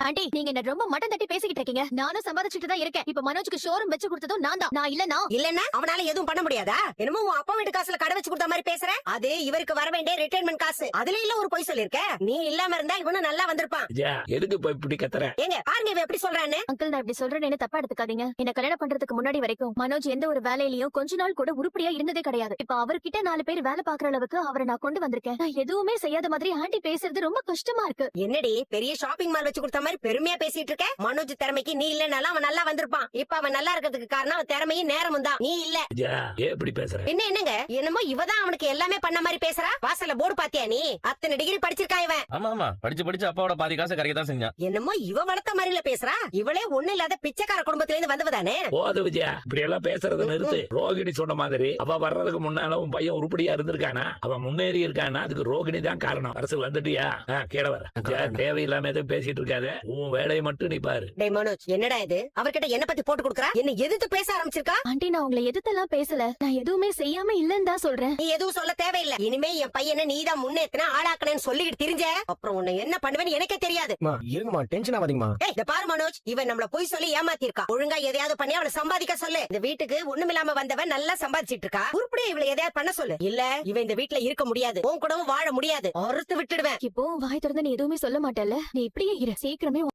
Aunty நீங்க என்ன ரொம்ப மட்டன் தட்டி பேசிக்கிட்டு இருக்கீங்க. நானும் சம்பாதிச்சுட்டு தான் இருக்கேன். இப்ப மனோஜ்க்கு ஷோரூம் வச்சு கொடுத்ததும் நான் தான். நான் இல்லன்னா அவனால எதுவும் பண்ண முடியாதா? என்னமோ உன் அப்பா வீட்டு காசுல கடை வச்சு கொடுத்த மாதிரி பேசுற. அது இவருக்கு வர வேண்டிய ரிட்டைர்மெண்ட் காசு. அதுல இல்ல ஒரு பொய் சொல்லிருக்க. நீ இல்லாம இருந்தா இவனும் நல்லா வந்திருப்பான். எதுக்கு போய் இப்படி கத்துற? ஏங்க பாருங்க இவன் எப்படி சொல்றான்னு. அங்கிள் நான் இப்படி சொல்றேன்னு தப்பா எடுத்துக்காதீங்க. என்ன கல்யாணம் பண்றதுக்கு முன்னாடி வரைக்கும் மனோஜ் எந்த ஒரு வேலையிலயும் கொஞ்ச நாள் கூட உருப்படியா இருந்ததே கிடையாது. இப்ப அவர்கிட்ட 4 பேர் வேலை பாக்குற அளவுக்கு அவரை நான் கொண்டு வந்திருக்கேன். நான் எதுவுமே செய்யாத மாதிரி ஆண்டி பேசுறது ரொம்ப கஷ்டமா இருக்கு. என்னடி பெரிய ஷாப்பிங் மால் வச்சு கொடுத்த மாதிரி பெருமையா பேசிட்டு இருக்க? மனோஜ் திறமைக்கு நீ இல்லனாலும் அவன் நல்லா வந்திருப்பான். இப்ப அவன் நல்லா இருக்கிறதுக்கு காரணம் அவன் திறமையும் நேரமும் தான். நீ இல்ல. எப்படி பேசுற? என்னங்க என்னமோ இவதான் அவனுக்கு எல்லாமே பண்ண மாதிரி பேசுறா. வாசல்ல போர்டு பாத்தியா நீ? அத்தனை டிகிரி படிச்சிருக்கான் இவன். ஆமா படிச்சு அப்பாவோட பாதி காசு கரைக்க தான் செஞ்சான். என்னமோ இவ வளர்த்த மாதிரில பேசுறா. இவளே ஒண்ணு இல்லாத பிச்சைக்கார குடும்பத்துல இருந்து வந்தவதானே. போது விஜயா, இப்படி எல்லாம் பேசுறத நிறுத்து. ரோகிணி சொன்ன மாதிரி அவ வர்றதுக்கு முன்னால உன் பையன் உருப்படியா இருந்திருக்கானா, அவன் முன்னேறி இருக்கானா, அதுக்கு ரோகிணி தான் காரணம். அரசு வந்துட்டியா? கீழ வர. தேவையில்லாம எதுவும் பேசிட்டு இருக்காத. உன் வேலையை மட்டும் நீ பாரு. டேய் மனோஜ், என்னடா இது? அவர்கிட்ட என்ன பத்தி போட்டு கொடுக்கறா? என்ன எதிர்த்து பேச ஆரம்பிச்சிருக்கா? ஆண்டி நான் உங்களை எதிர்த்தெல்லாம் பேசல. நான் எதுவுமே செய்யாம இல்லன்னு தான் சொல்றேன். நீ எதுவும் சொல்ல தேவையில்லை. இனிமே என் பையனை நீதான் முன்னேத்தின ஆளாக்கணும்னு சொல்லிட்டு திரிஞ்ச அப்புறம் உன்னை என்ன பண்ணுவேன்னு எனக்கே தெரியாது. இருங்கம்மா, டென்ஷன் ஆகாதீங்கம்மா. இந்த பாரு மனோஜ், இவன் நம்மள போய் சொல்லி ஏமாத்தி இருக்கா. ஒழுங்கா எதையாவது பண்ணி அவனை சம்பாதிக்க சொல்லு. இந்த வீட்டுக்கு ஒண்ணுமில்லாம வந்தவன் நல்லா சம்பாதிச்சிட்டு இருக்கா. உருப்படியா இவளை எதையாவது பண்ண சொல்லு. இல்ல இவன் இந்த வீட்டுல இருக்க முடியாது, உன் கூடவும் வாழ முடியாது. அறுத்து விட்டுடுவேன். இப்போ வாய் திறந்து நீ எதுவுமே சொல்ல மாட்டல. நீ இப்படியே இரு. சீக்கிரமே